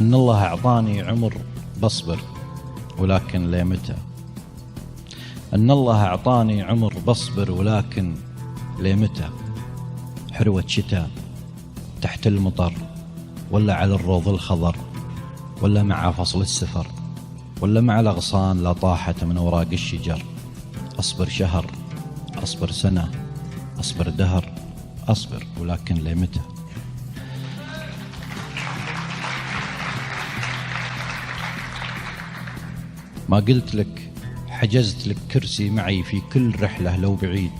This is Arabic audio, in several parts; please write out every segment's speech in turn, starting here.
إن الله أعطاني عمر بصبر ولكن لمتى. إن الله أعطاني عمر بصبر ولكن لمتى. حروة شتاء تحت المطر، ولا على الروض الخضر، ولا مع فصل السفر، ولا مع الأغصان لا طاحت من أوراق الشجر. أصبر شهر، أصبر سنة، أصبر دهر، أصبر ولكن لمتى. ما قلت لك حجزت لك كرسي معي في كل رحلة لو بعيد،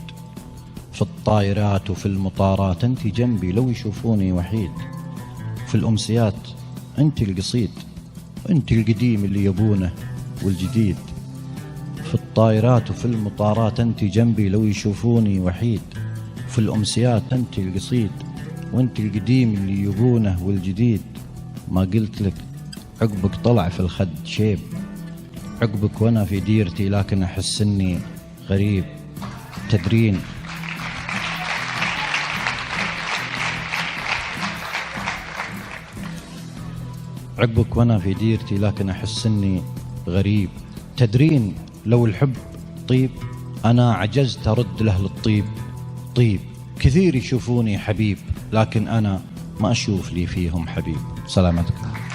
في الطائرات وفي المطارات أنت جنبي لو يشوفوني وحيد، في الأمسيات أنت القصيد، أنت القديم اللي يبونه والجديد، في الطائرات وفي المطارات أنت جنبي لو يشوفوني وحيد، في الأمسيات أنت القصيد وأنت القديم اللي يبونه والجديد. ما قلت لك عقبك طلع في الخد شيب، عقبك وأنا في ديرتي لكن أحس إني غريب. تدرين عقبك وأنا في ديرتي لكن أحس إني غريب. تدرين لو الحب طيب أنا عجزت أرد له للطيب طيب. كثير يشوفوني حبيب لكن أنا ما أشوف لي فيهم حبيب. سلامتكم.